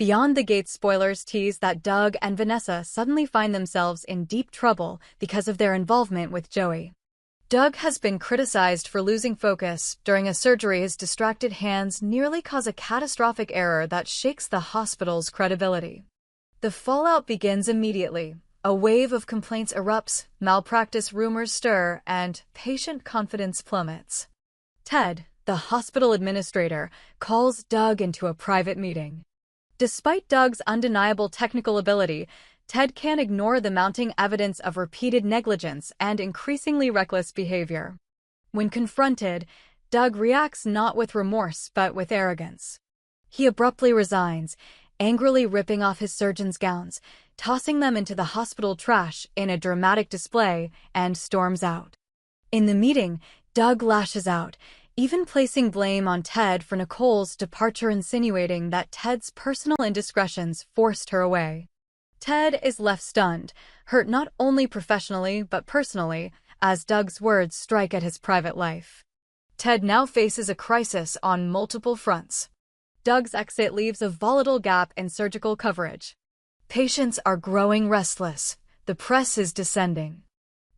Beyond the Gate spoilers tease that Doug and Vanessa suddenly find themselves in deep trouble because of their involvement with Joey. Doug has been criticized for losing focus during a surgery. His distracted hands nearly cause a catastrophic error that shakes the hospital's credibility. The fallout begins immediately. A wave of complaints erupts, malpractice rumors stir, and patient confidence plummets. Ted, the hospital administrator, calls Doug into a private meeting. Despite Doug's undeniable technical ability, Ted can't ignore the mounting evidence of repeated negligence and increasingly reckless behavior. When confronted, Doug reacts not with remorse but with arrogance. He abruptly resigns, angrily ripping off his surgeon's gowns, tossing them into the hospital trash in a dramatic display, and storms out. In the meeting, Doug lashes out, even placing blame on Ted for Nicole's departure, insinuating that Ted's personal indiscretions forced her away. Ted is left stunned, hurt not only professionally but personally, as Doug's words strike at his private life. Ted now faces a crisis on multiple fronts. Doug's exit leaves a volatile gap in surgical coverage. Patients are growing restless. The press is descending.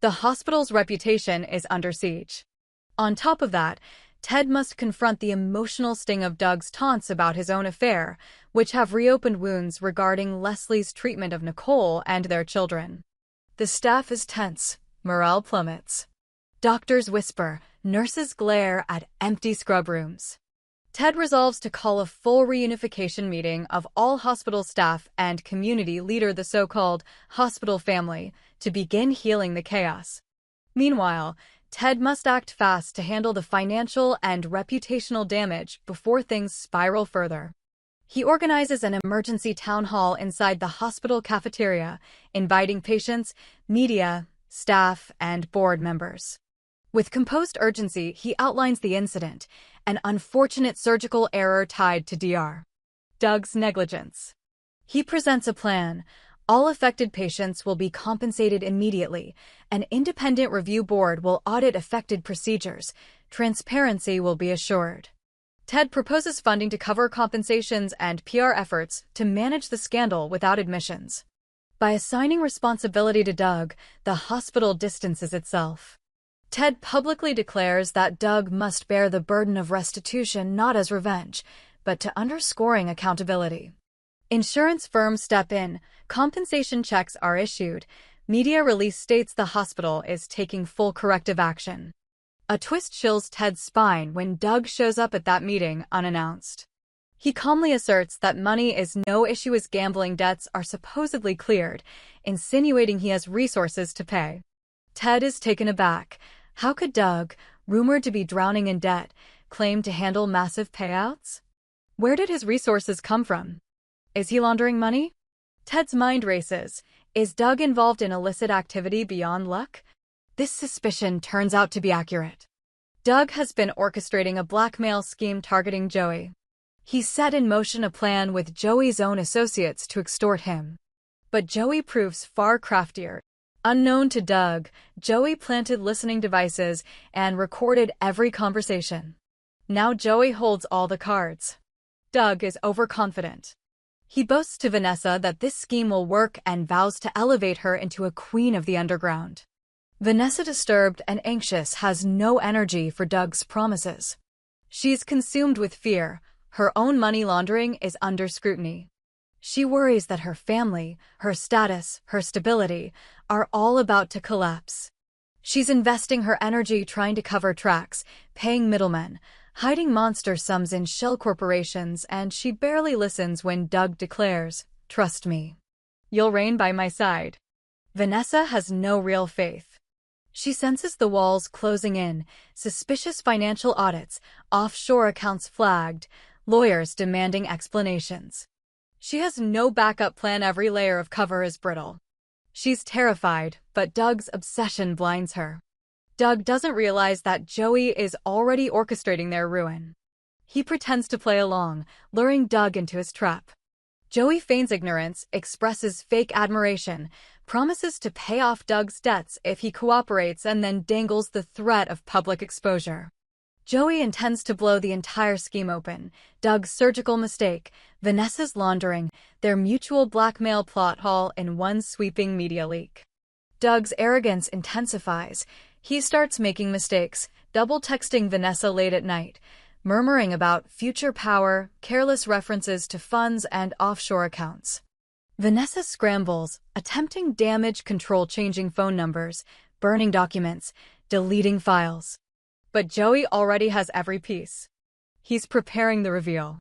The hospital's reputation is under siege. On top of that, Ted must confront the emotional sting of Doug's taunts about his own affair, which have reopened wounds regarding Leslie's treatment of Nicole and their children. The staff is tense, morale plummets. Doctors whisper, nurses glare at empty scrub rooms. Ted resolves to call a full reunification meeting of all hospital staff and community leader, the so-called hospital family, to begin healing the chaos. Meanwhile, Ted must act fast to handle the financial and reputational damage before things spiral further. He organizes an emergency town hall inside the hospital cafeteria, inviting patients, media, staff, and board members. With composed urgency, he outlines the incident, an unfortunate surgical error tied to Doug's negligence. He presents a plan. All affected patients will be compensated immediately. An independent review board will audit affected procedures. Transparency will be assured. Ted proposes funding to cover compensations and PR efforts to manage the scandal without admissions. By assigning responsibility to Doug, the hospital distances itself. Ted publicly declares that Doug must bear the burden of restitution not as revenge, but to underscoring accountability. Insurance firms step in, compensation checks are issued, media release states the hospital is taking full corrective action. A twist chills Ted's spine when Doug shows up at that meeting unannounced. He calmly asserts that money is no issue as gambling debts are supposedly cleared, insinuating he has resources to pay. Ted is taken aback. How could Doug, rumored to be drowning in debt, claim to handle massive payouts? Where did his resources come from? Is he laundering money? Ted's mind races. Is Doug involved in illicit activity beyond luck? This suspicion turns out to be accurate. Doug has been orchestrating a blackmail scheme targeting Joey. He set in motion a plan with Joey's own associates to extort him. But Joey proves far craftier. Unknown to Doug, Joey planted listening devices and recorded every conversation. Now Joey holds all the cards. Doug is overconfident. He boasts to Vanessa that this scheme will work and vows to elevate her into a queen of the underground. Vanessa, disturbed and anxious, has no energy for Doug's promises. She's consumed with fear. Her own money laundering is under scrutiny. She worries that her family, her status, her stability, are all about to collapse. She's investing her energy trying to cover tracks, paying middlemen, hiding monster sums in shell corporations, and she barely listens when Doug declares, "Trust me. You'll reign by my side." Vanessa has no real faith. She senses the walls closing in, suspicious financial audits, offshore accounts flagged, lawyers demanding explanations. She has no backup plan. Every layer of cover is brittle. She's terrified, but Doug's obsession blinds her. Doug doesn't realize that Joey is already orchestrating their ruin. He pretends to play along, luring Doug into his trap. Joey feigns ignorance, expresses fake admiration, promises to pay off Doug's debts if he cooperates, and then dangles the threat of public exposure. Joey intends to blow the entire scheme open. Doug's surgical mistake, Vanessa's laundering, their mutual blackmail plot all in one sweeping media leak. Doug's arrogance intensifies. He starts making mistakes, double-texting Vanessa late at night, murmuring about future power, careless references to funds and offshore accounts. Vanessa scrambles, attempting damage control, changing phone numbers, burning documents, deleting files. But Joey already has every piece. He's preparing the reveal.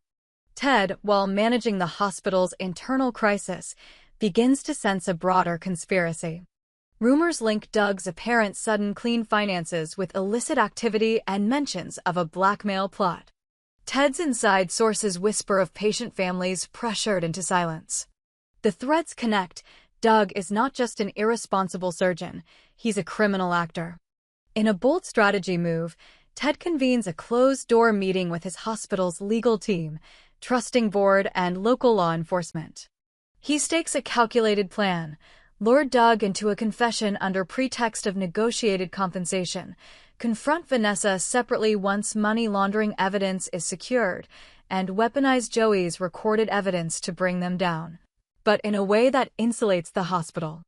Ted, while managing the hospital's internal crisis, begins to sense a broader conspiracy. Rumors link Doug's apparent sudden clean finances with illicit activity and mentions of a blackmail plot. Ted's inside sources whisper of patient families pressured into silence. The threads connect. Doug is not just an irresponsible surgeon, he's a criminal actor. In a bold strategy move, Ted convenes a closed-door meeting with his hospital's legal team, trusting board and local law enforcement. He stakes a calculated plan, lure Doug into a confession under pretext of negotiated compensation, confront Vanessa separately once money laundering evidence is secured, and weaponize Joey's recorded evidence to bring them down. But in a way that insulates the hospital.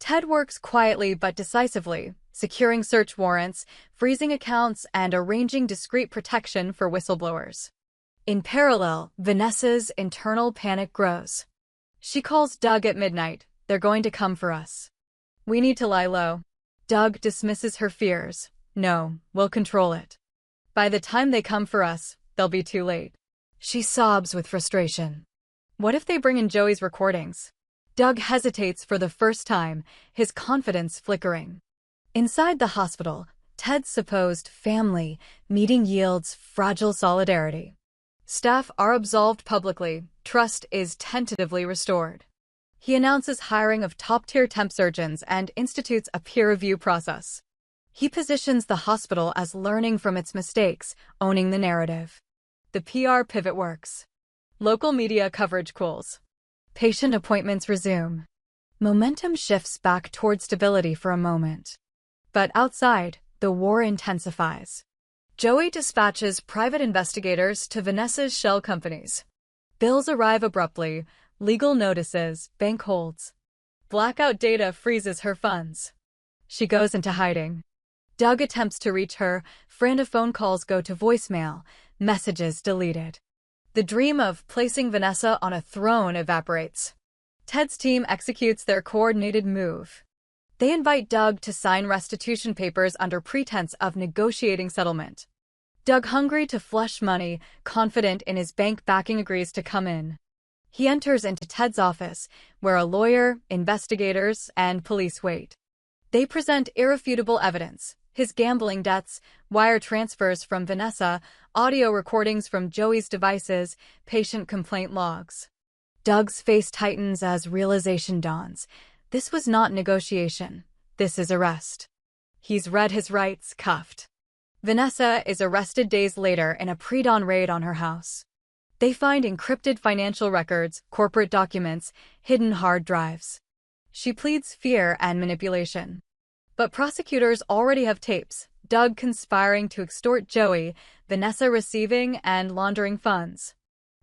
Ted works quietly but decisively, securing search warrants, freezing accounts, and arranging discreet protection for whistleblowers. In parallel, Vanessa's internal panic grows. She calls Doug at midnight. "They're going to come for us. We need to lie low." Doug dismisses her fears. "No, we'll control it. By the time they come for us, they'll be too late." She sobs with frustration. What if they bring in Joey's recordings? Doug hesitates for the first time, his confidence flickering. Inside the hospital, Ted's supposed family meeting yields fragile solidarity. Staff are absolved publicly, trust is tentatively restored. He announces hiring of top-tier temp surgeons and institutes a peer review process. He positions the hospital as learning from its mistakes, owning the narrative. The PR pivot works. Local media coverage cools. Patient appointments resume. Momentum shifts back toward stability for a moment. But outside, the war intensifies. Joey dispatches private investigators to Vanessa's shell companies. Bills arrive abruptly, legal notices, bank holds. Blackout data freezes her funds. She goes into hiding. Doug attempts to reach her, phone calls go to voicemail, messages deleted. The dream of placing Vanessa on a throne evaporates. Ted's team executes their coordinated move. They invite Doug to sign restitution papers under pretense of negotiating settlement. Doug, hungry to flush money, confident in his bank backing, agrees to come in. He enters into Ted's office, where a lawyer, investigators, and police wait. They present irrefutable evidence: his gambling debts, wire transfers from Vanessa, audio recordings from Joey's devices, patient complaint logs. Doug's face tightens as realization dawns. This was not negotiation. This is arrest. He's read his rights, cuffed. Vanessa is arrested days later in a pre-dawn raid on her house. They find encrypted financial records, corporate documents, hidden hard drives. She pleads fear and manipulation. But prosecutors already have tapes: Doug conspiring to extort Joey, Vanessa receiving and laundering funds.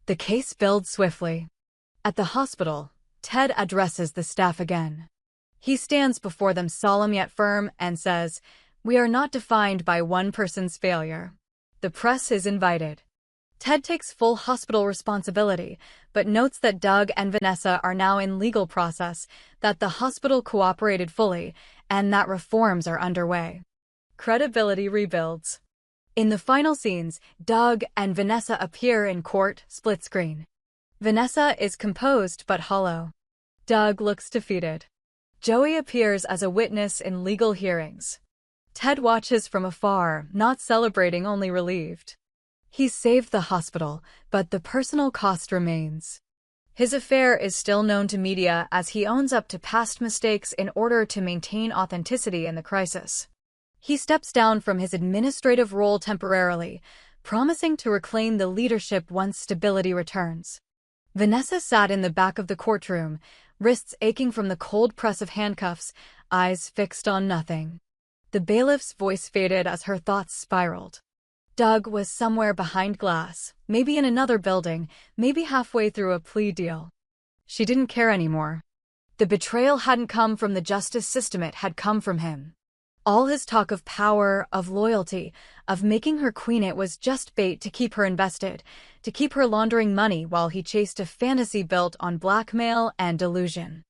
The case builds swiftly. At the hospital, Ted addresses the staff again. He stands before them solemn yet firm and says, "We are not defined by one person's failure." The press is invited. Ted takes full hospital responsibility, but notes that Doug and Vanessa are now in legal process, that the hospital cooperated fully, and that reforms are underway. Credibility rebuilds. In the final scenes, Doug and Vanessa appear in court, split screen. Vanessa is composed but hollow. Doug looks defeated. Joey appears as a witness in legal hearings. Ted watches from afar, not celebrating, only relieved. He's saved the hospital, but the personal cost remains. His affair is still known to media as he owns up to past mistakes in order to maintain authenticity in the crisis. He steps down from his administrative role temporarily, promising to reclaim the leadership once stability returns. Vanessa sat in the back of the courtroom, wrists aching from the cold press of handcuffs, eyes fixed on nothing. The bailiff's voice faded as her thoughts spiraled. Doug was somewhere behind glass, maybe in another building, maybe halfway through a plea deal. She didn't care anymore. The betrayal hadn't come from the justice system, it had come from him. All his talk of power, of loyalty, of making her queen, it was just bait to keep her invested, to keep her laundering money while he chased a fantasy built on blackmail and delusion.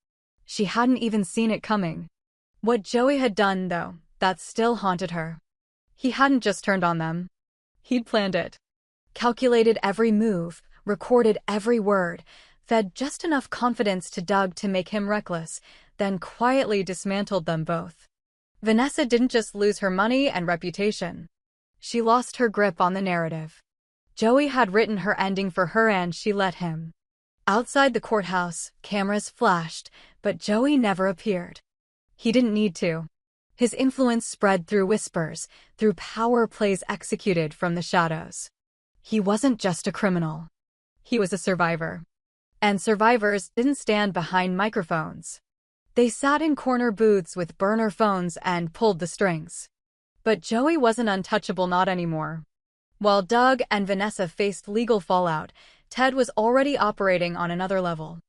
She hadn't even seen it coming. What Joey had done, though, that still haunted her. He hadn't just turned on them. He'd planned it. Calculated every move, recorded every word, fed just enough confidence to Doug to make him reckless, then quietly dismantled them both. Vanessa didn't just lose her money and reputation. She lost her grip on the narrative. Joey had written her ending for her and she let him. Outside the courthouse, cameras flashed, but Joey never appeared. He didn't need to. His influence spread through whispers, through power plays executed from the shadows. He wasn't just a criminal. He was a survivor. And survivors didn't stand behind microphones. They sat in corner booths with burner phones and pulled the strings. But Joey wasn't untouchable, not anymore. While Doug and Vanessa faced legal fallout, Ted was already operating on another level.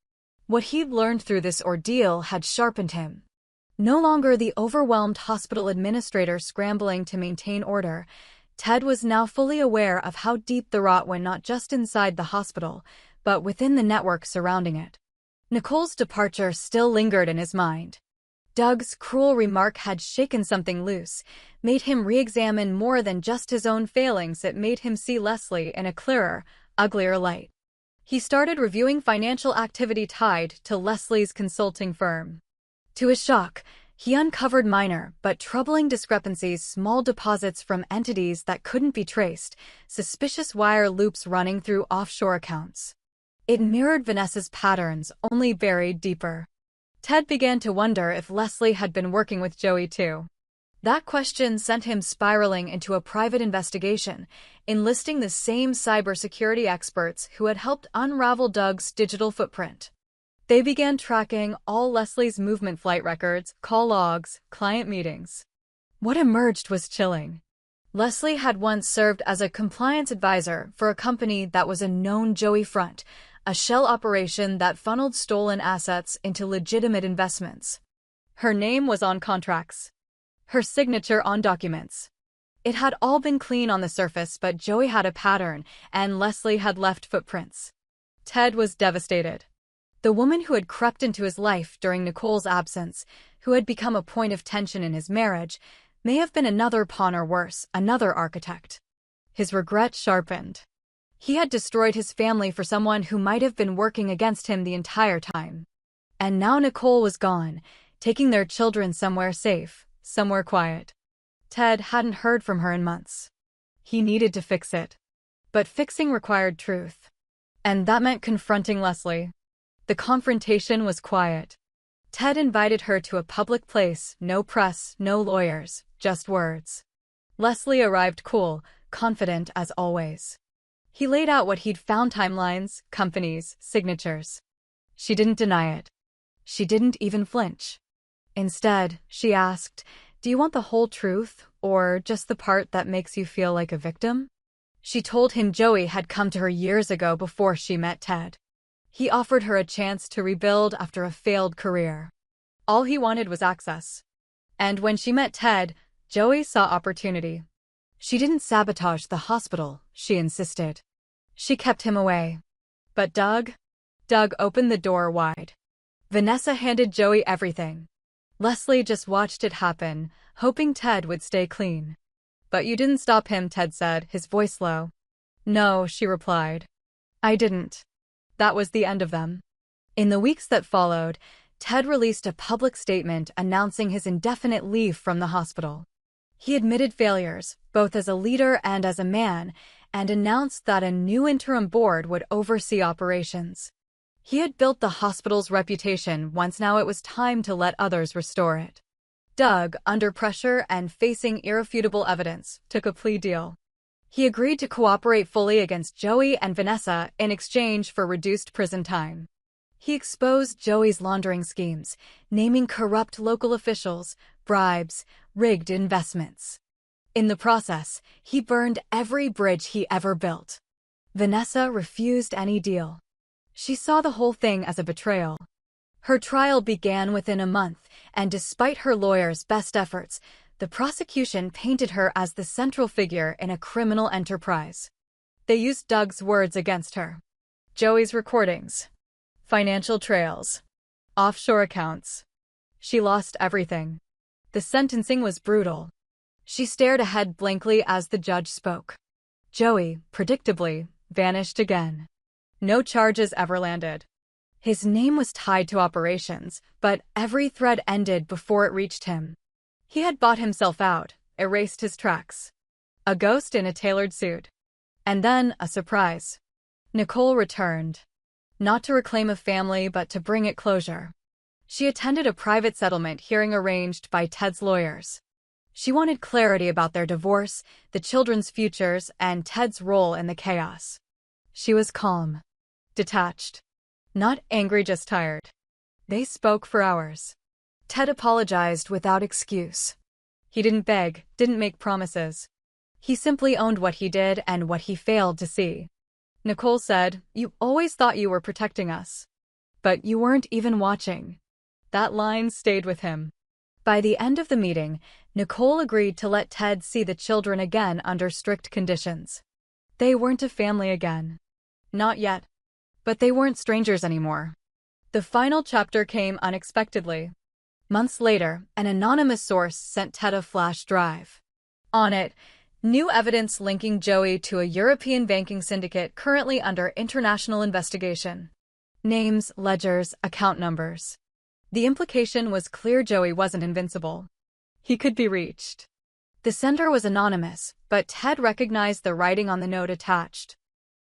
What he'd learned through this ordeal had sharpened him. No longer the overwhelmed hospital administrator scrambling to maintain order, Ted was now fully aware of how deep the rot went, not just inside the hospital, but within the network surrounding it. Nicole's departure still lingered in his mind. Doug's cruel remark had shaken something loose, made him re-examine more than just his own failings. It made him see Leslie in a clearer, uglier light. He started reviewing financial activity tied to Leslie's consulting firm. To his shock, he uncovered minor but troubling discrepancies: small deposits from entities that couldn't be traced, suspicious wire loops running through offshore accounts. It mirrored Vanessa's patterns, only buried deeper. Ted began to wonder if Leslie had been working with Joey too. That question sent him spiraling into a private investigation, enlisting the same cybersecurity experts who had helped unravel Doug's digital footprint. They began tracking all Leslie's movement, flight records, call logs, client meetings. What emerged was chilling. Leslie had once served as a compliance advisor for a company that was a known Joey front, a shell operation that funneled stolen assets into legitimate investments. Her name was on contracts. Her signature on documents. It had all been clean on the surface, but Joey had a pattern, and Leslie had left footprints. Ted was devastated. The woman who had crept into his life during Nicole's absence, who had become a point of tension in his marriage, may have been another pawn, or worse, another architect. His regret sharpened. He had destroyed his family for someone who might have been working against him the entire time. And now Nicole was gone, taking their children somewhere safe, somewhere quiet. Ted hadn't heard from her in months. He needed to fix it. But fixing required truth. And that meant confronting Leslie. The confrontation was quiet. Ted invited her to a public place, no press, no lawyers, just words. Leslie arrived cool, confident as always. He laid out what he'd found: timelines, companies, signatures. She didn't deny it. She didn't even flinch. Instead, she asked, "Do you want the whole truth, or just the part that makes you feel like a victim?" She told him Joey had come to her years ago before she met Ted. He offered her a chance to rebuild after a failed career. All he wanted was access. And when she met Ted, Joey saw opportunity. She didn't sabotage the hospital, she insisted. She kept him away. But Doug opened the door wide. Vanessa handed Joey everything. Leslie just watched it happen, hoping Ted would stay clean. "But you didn't stop him," Ted said, his voice low. "No," she replied. "I didn't." That was the end of them. In the weeks that followed, Ted released a public statement announcing his indefinite leave from the hospital. He admitted failures, both as a leader and as a man, and announced that a new interim board would oversee operations. He had built the hospital's reputation once, now it was time to let others restore it. Doug, under pressure and facing irrefutable evidence, took a plea deal. He agreed to cooperate fully against Joey and Vanessa in exchange for reduced prison time. He exposed Joey's laundering schemes, naming corrupt local officials, bribes, rigged investments. In the process, he burned every bridge he ever built. Vanessa refused any deal. She saw the whole thing as a betrayal. Her trial began within a month, and despite her lawyer's best efforts, the prosecution painted her as the central figure in a criminal enterprise. They used Doug's words against her. Joey's recordings, financial trails, offshore accounts. She lost everything. The sentencing was brutal. She stared ahead blankly as the judge spoke. Joey, predictably, vanished again. No charges ever landed. His name was tied to operations, but every thread ended before it reached him. He had bought himself out, erased his tracks. A ghost in a tailored suit. And then, a surprise. Nicole returned. Not to reclaim a family, but to bring it closure. She attended a private settlement hearing arranged by Ted's lawyers. She wanted clarity about their divorce, the children's futures, and Ted's role in the chaos. She was calm. Detached. Not angry, just tired. They spoke for hours. Ted apologized without excuse. He didn't beg, didn't make promises. He simply owned what he did and what he failed to see. Nicole said, "You always thought you were protecting us. But you weren't even watching." That line stayed with him. By the end of the meeting, Nicole agreed to let Ted see the children again under strict conditions. They weren't a family again. Not yet. But they weren't strangers anymore. The final chapter came unexpectedly. Months later, an anonymous source sent Ted a flash drive. On it, new evidence linking Joey to a European banking syndicate currently under international investigation. Names, ledgers, account numbers. The implication was clear: Joey wasn't invincible. He could be reached. The sender was anonymous, but Ted recognized the writing on the note attached.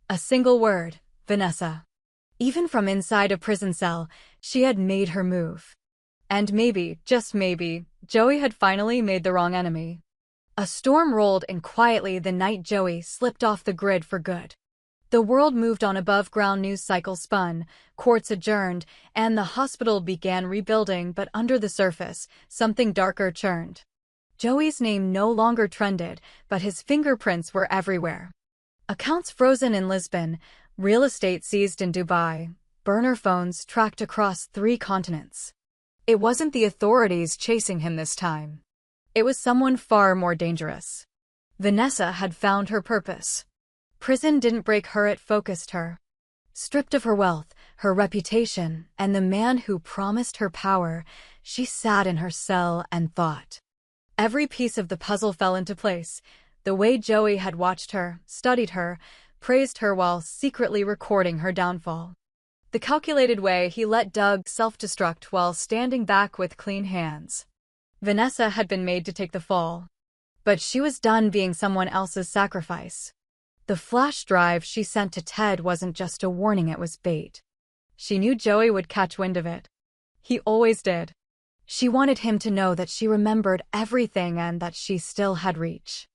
A single word: Vanessa. Even from inside a prison cell, she had made her move. And maybe, just maybe, Joey had finally made the wrong enemy. A storm rolled in quietly the night Joey slipped off the grid for good. The world moved on, above-ground news cycles spun, courts adjourned, and the hospital began rebuilding, but under the surface, something darker churned. Joey's name no longer trended, but his fingerprints were everywhere. Accounts frozen in Lisbon, real estate seized in Dubai, burner phones tracked across 3 continents. It wasn't the authorities chasing him this time. It was someone far more dangerous. Vanessa had found her purpose. Prison didn't break her, it focused her. Stripped of her wealth, her reputation, and the man who promised her power, she sat in her cell and thought. Every piece of the puzzle fell into place. The way Joey had watched her, studied her, praised her while secretly recording her downfall. The calculated way he let Doug self-destruct while standing back with clean hands. Vanessa had been made to take the fall. But she was done being someone else's sacrifice. The flash drive she sent to Ted wasn't just a warning, it was bait. She knew Joey would catch wind of it. He always did. She wanted him to know that she remembered everything and that she still had reach.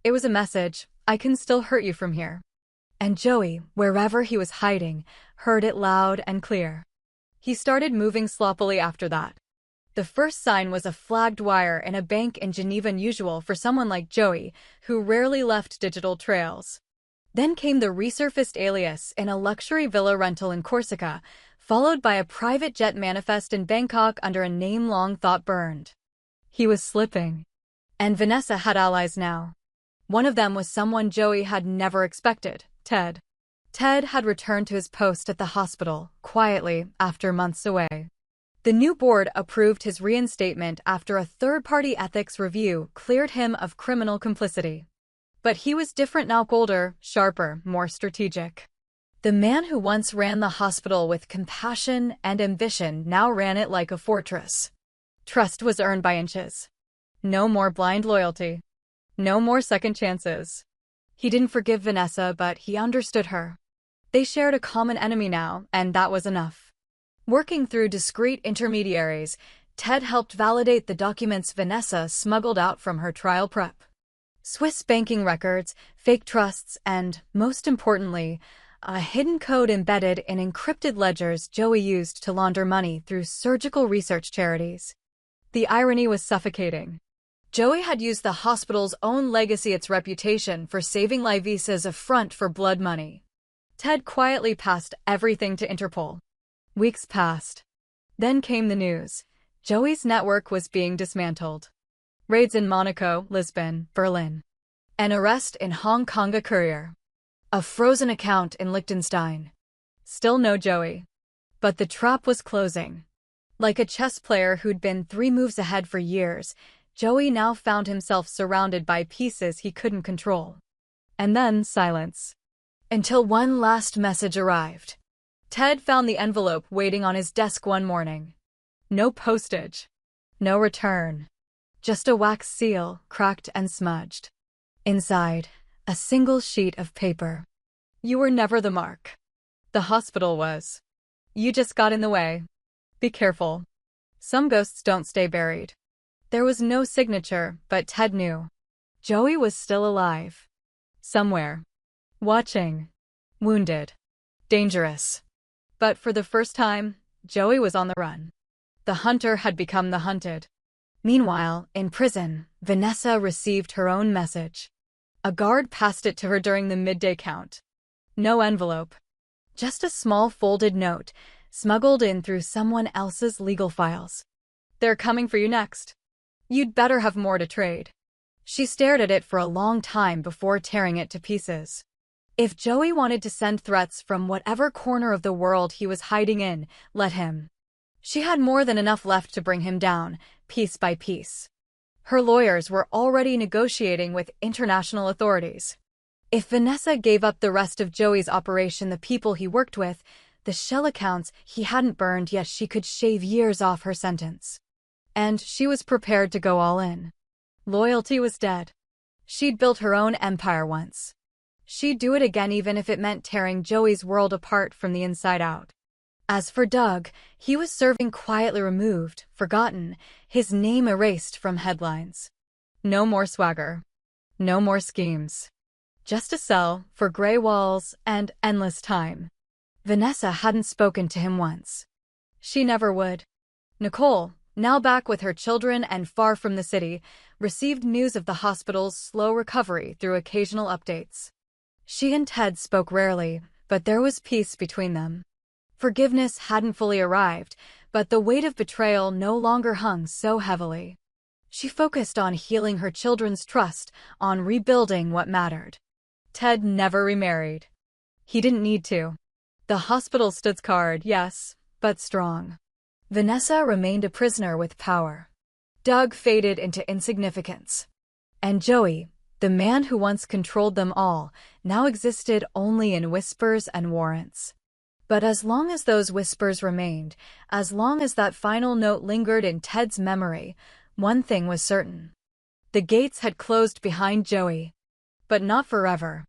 It was a message: I can still hurt you from here. And Joey, wherever he was hiding, heard it loud and clear. He started moving sloppily after that. The first sign was a flagged wire in a bank in Geneva, unusual for someone like Joey, who rarely left digital trails. Then came the resurfaced alias in a luxury villa rental in Corsica, followed by a private jet manifest in Bangkok under a name long thought burned. He was slipping. And Vanessa had allies now. One of them was someone Joey had never expected: Ted. Ted had returned to his post at the hospital, quietly, after months away. The new board approved his reinstatement after a third-party ethics review cleared him of criminal complicity. But he was different now: older, sharper, more strategic. The man who once ran the hospital with compassion and ambition now ran it like a fortress. Trust was earned by inches. No more blind loyalty. No more second chances. He didn't forgive Vanessa, but he understood her. They shared a common enemy now, and that was enough. Working through discreet intermediaries, Ted helped validate the documents Vanessa smuggled out from her trial prep. Swiss banking records, fake trusts, and, most importantly, a hidden code embedded in encrypted ledgers Joey used to launder money through surgical research charities. The irony was suffocating. Joey had used the hospital's own legacy, its reputation for saving lives, as a front for blood money. Ted quietly passed everything to Interpol. Weeks passed. Then came the news. Joey's network was being dismantled. Raids in Monaco, Lisbon, Berlin. An arrest in Hong Kong, a courier. A frozen account in Liechtenstein. Still no Joey. But the trap was closing. Like a chess player who'd been 3 moves ahead for years, Joey now found himself surrounded by pieces he couldn't control. And then silence. Until one last message arrived. Ted found the envelope waiting on his desk one morning. No postage. No return. Just a wax seal, cracked and smudged. Inside, a single sheet of paper. You were never the mark. The hospital was. You just got in the way. Be careful. Some ghosts don't stay buried. There was no signature, but Ted knew. Joey was still alive. Somewhere. Watching. Wounded. Dangerous. But for the first time, Joey was on the run. The hunter had become the hunted. Meanwhile, in prison, Vanessa received her own message. A guard passed it to her during the midday count. No envelope. Just a small folded note, smuggled in through someone else's legal files. They're coming for you next. You'd better have more to trade. She stared at it for a long time before tearing it to pieces. If Joey wanted to send threats from whatever corner of the world he was hiding in, let him. She had more than enough left to bring him down, piece by piece. Her lawyers were already negotiating with international authorities. If Vanessa gave up the rest of Joey's operation, the people he worked with, the shell accounts he hadn't burned yet, she could shave years off her sentence. And she was prepared to go all in. Loyalty was dead. She'd built her own empire once. She'd do it again, even if it meant tearing Joey's world apart from the inside out. As for Doug, he was serving quietly, removed, forgotten, his name erased from headlines. No more swagger. No more schemes. Just a cell for gray walls and endless time. Vanessa hadn't spoken to him once. She never would. Nicole, now back with her children and far from the city, received news of the hospital's slow recovery through occasional updates. She and Ted spoke rarely, but there was peace between them. Forgiveness hadn't fully arrived, but the weight of betrayal no longer hung so heavily. She focused on healing her children's trust, on rebuilding what mattered. Ted never remarried. He didn't need to. The hospital stood guard, yes, but strong. Vanessa remained a prisoner with power. Doug faded into insignificance. And Joey, the man who once controlled them all, now existed only in whispers and warrants. But as long as those whispers remained, as long as that final note lingered in Ted's memory, one thing was certain. The gates had closed behind Joey. But not forever.